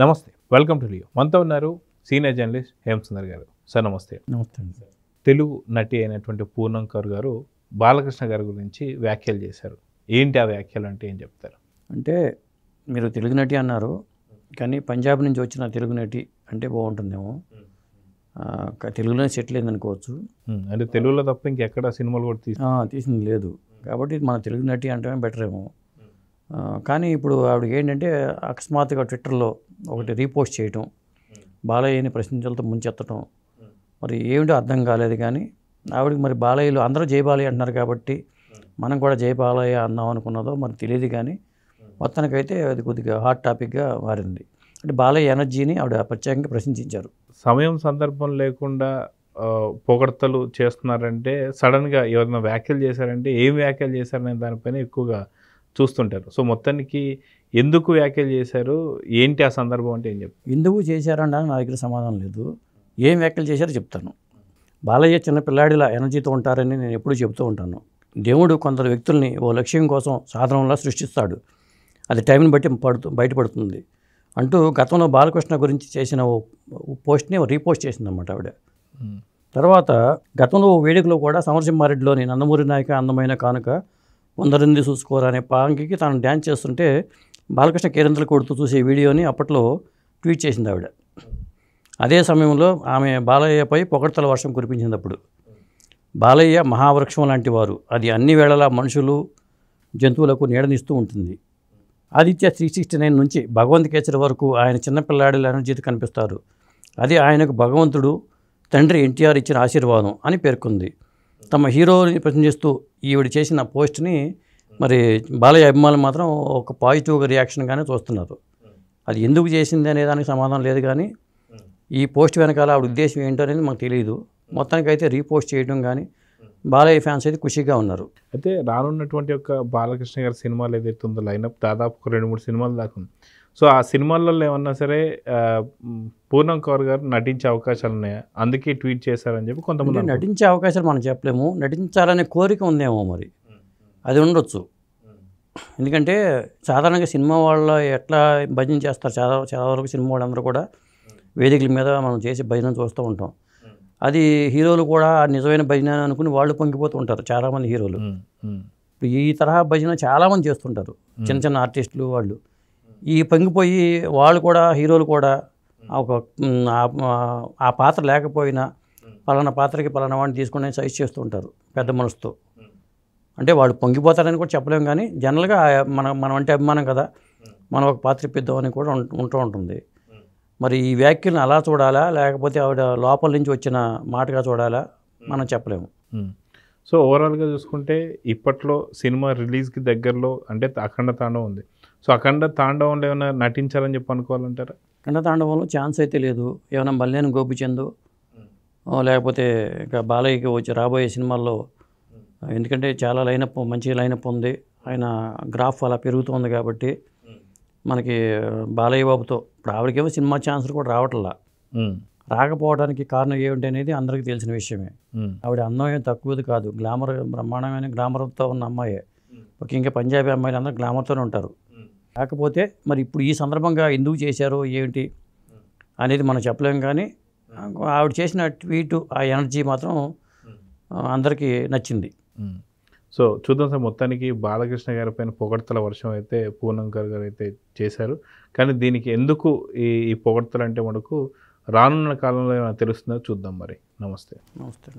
నమస్తే, welcome to Leo. మనతో ఉన్నారు సీనియర్ జర్నలిస్ట్ హేమసుందర్ గారు. సార్ నమస్తే. నమస్తే సార్. తెలుగు నటి అయినటువంటి పూర్ణం కౌర్ గారు బాలకృష్ణ గారి గురించి వ్యాఖ్యలు చేశారు. ఏంటి ఆ వ్యాఖ్యలు అంటే ఏం చెప్తారు? అంటే మీరు తెలుగు నటి అన్నారు, కానీ పంజాబ్ నుంచి వచ్చిన తెలుగు నటి అంటే బాగుంటుందేమో. తెలుగులోనే సెటిల్ అయింది అనుకోవచ్చు. అంటే తెలుగులో తప్ప ఇంకెక్కడ సినిమాలు కూడా తీసింది లేదు కాబట్టి మన తెలుగు నటి అంటే బెటర్ ఏమో. కానీ ఇప్పుడు ఆవిడకి ఏంటంటే అకస్మాత్తుగా ట్విట్టర్లో ఒకటి రీపోస్ట్ చేయటం, బాలయ్యని ప్రశ్నించలతో ముంచెత్తడం, మరి ఏమిటో అర్థం కాలేదు. కానీ ఆవిడకి మరి బాలయ్యలు అందరూ జై బాలయ్య అంటున్నారు కాబట్టి మనం కూడా జై బాలయ్య అందాం అనుకున్నదో మరి తెలియదు. కానీ మొత్తానికైతే అది కొద్దిగా హాట్ టాపిక్గా మారింది. అంటే బాలయ్య ఎనర్జీని ఆవిడ ప్రత్యేకంగా ప్రశంసించారు. సమయం సందర్భం లేకుండా పొగడ్తలు చేస్తున్నారంటే, సడన్గా ఎవరైనా వ్యాఖ్యలు చేశారంటే ఏం వ్యాఖ్యలు చేశారనే దానిపైన ఎక్కువగా చూస్తుంటారు. సో మొత్తానికి ఎందుకు వ్యాఖ్యలు చేశారు, ఏంటి ఆ సందర్భం అంటే ఏం చెప్తారు? ఎందుకు చేశారంటే నా దగ్గర సమాధానం లేదు. ఏం వ్యాఖ్యలు చేశారో చెప్తాను. బాలయ్య చిన్న పిల్లాడిలా ఎనర్జీతో ఉంటారని నేను ఎప్పుడూ చెబుతూ ఉంటాను. దేవుడు కొందరు వ్యక్తుల్ని ఓ లక్ష్యం కోసం సాధనంలా సృష్టిస్తాడు, అది టైంని బట్టి బయటపడుతుంది అంటూ గతంలో బాలకృష్ణ గురించి చేసిన ఓ పోస్ట్ని రీపోస్ట్ చేసిందన్నమాట ఆవిడ. తర్వాత గతంలో వేడుకలో కూడా సమరసింహారెడ్డిలోని నందమూరి నాయక అందమైన కానుక వందరింది చూసుకోరా అనే పాంకికి తాను డ్యాన్స్ చేస్తుంటే బాలకృష్ణ కేరింతలు కొడుతూ చూసే వీడియోని అప్పట్లో ట్వీట్ చేసింది ఆవిడ. అదే సమయంలో ఆమె బాలయ్యపై పొగడ్తల వర్షం కురిపించింది. అప్పుడు బాలయ్య మహావృక్షం లాంటి వారు, అది అన్ని వేళలా మనుషులు జంతువులకు నీడనిస్తూ ఉంటుంది. ఆదిత్య 369 నుంచి భగవంత్ కేసరి వరకు ఆయన చిన్నపిల్లాడి ఎనర్జీతో కనిపిస్తారు. అది ఆయనకు భగవంతుడు తండ్రి ఎన్టీఆర్ ఇచ్చిన ఆశీర్వాదం అని పేర్కొంది. తమ హీరోని ప్రశ్నిస్తూ ఈవిడ చేసిన పోస్ట్ని మరి బాలయ్య అభిమానులు మాత్రం ఒక పాజిటివ్గా రియాక్షన్గానే చూస్తున్నారు. అది ఎందుకు చేసింది అనే దానికి సమాధానం లేదు. కానీ ఈ పోస్ట్ వెనకాల ఆవిడ ఉద్దేశం ఏంటో అనేది మాకు తెలియదు. మొత్తానికి అయితే రీపోస్ట్ చేయడం కానీ బాలయ్య ఫ్యాన్స్ అయితే ఖుషిగా ఉన్నారు. అయితే రానున్నటువంటి యొక్క బాలకృష్ణ గారి సినిమాలు ఏదైతే ఉందో లైనప్ దాదాపు 2-3 సినిమాలు దాకా ఉంది. సో ఆ సినిమాలలో ఏమన్నా సరే పూర్ణం కౌర్ గారు నటించే అవకాశాలు ఉన్నాయా, అందుకే ట్వీట్ చేశారని చెప్పి కొంతమంది. నటించే అవకాశాలు మనం చెప్పలేము, నటించాలనే కోరిక ఉందేమో, మరి అది ఉండొచ్చు. ఎందుకంటే సాధారణంగా సినిమా వాళ్ళ ఎట్లా భజన చేస్తారు, చాలా వరకు సినిమా వాళ్ళందరూ కూడా వేదికల మీద మనం చేసే భజన చూస్తూ ఉంటాం. అది హీరోలు కూడా నిజమైన భజన అనుకుని వాళ్ళు పొంగిపోతూ ఉంటారు చాలామంది హీరోలు. ఈ తరహా భజన చాలామంది చేస్తుంటారు, చిన్న చిన్న ఆర్టిస్టులు వాళ్ళు. ఈ పొంగిపోయి వాళ్ళు కూడా హీరోలు కూడా ఒక ఆ పాత్ర లేకపోయినా పలానా పాత్రకి పలానా వాడిని తీసుకుని సైజ్ చేస్తూ ఉంటారు పెద్ద మనసుతో. అంటే వాళ్ళు పొంగిపోతారని కూడా చెప్పలేము. కానీ జనరల్గా మనం అంటే అభిమానం కదా, మనం ఒక పాత్ర ఇప్పిద్దామని కూడా ఉంటూ ఉంటుంది. మరి ఈ వ్యాఖ్యలను అలా చూడాలా, లేకపోతే ఆవిడ లోపల నుంచి వచ్చిన మాటగా చూడాలా, మనం చెప్పలేము. సో ఓవరాల్గా చూసుకుంటే ఇప్పట్లో సినిమా రిలీజ్కి దగ్గరలో అంటే అఖండ తాండవం ఉంది. సో అఖండ తాండవంలో ఏమైనా నటించాలని చెప్పి అనుకోవాలంటారా? అఖండ తాండవంలో ఛాన్స్ అయితే లేదు. ఏమైనా మల్లేని గోపిచంద్ లేకపోతే ఇంకా బాలయ్యకి వచ్చి రాబోయే సినిమాల్లో, ఎందుకంటే చాలా మంచి లైనప్ ఉంది, ఆయన గ్రాఫ్ అలా పెరుగుతుంది కాబట్టి మనకి బాలయ్య బాబుతో ఇప్పుడు ఆవిడకేమో సినిమా ఛాన్సులు కూడా రావట్లా. రాకపోవడానికి కారణం ఏమిటి అనేది అందరికీ తెలిసిన విషయమే. ఆవిడ అందం ఏం తక్కువది కాదు, గ్లామర్ బ్రహ్మాండమైన గ్లామర్తో ఉన్న అమ్మాయే. ముఖ్యంగా పంజాబీ అమ్మాయిలు అందరూ గ్లామర్తోనే ఉంటారు. కాకపోతే మరి ఇప్పుడు ఈ సందర్భంగా ఎందుకు చేశారో ఏంటి అనేది మనం చెప్పలేము. కానీ ఆవిడ చేసిన ట్వీట్ ఆ ఎనర్జీ మాత్రం అందరికీ నచ్చింది. సో చూద్దాం సార్, మొత్తానికి బాలకృష్ణ గారి పైన పొగడ్తల వర్షం అయితే పూర్ణం కౌర్ గారు అయితే చేశారు. కానీ దీనికి ఎందుకు ఈ పొగడ్తలు అంటే మనకు రానున్న కాలంలో ఏమైనా తెలుస్తుందో చూద్దాం. మరి నమస్తే. నమస్తే.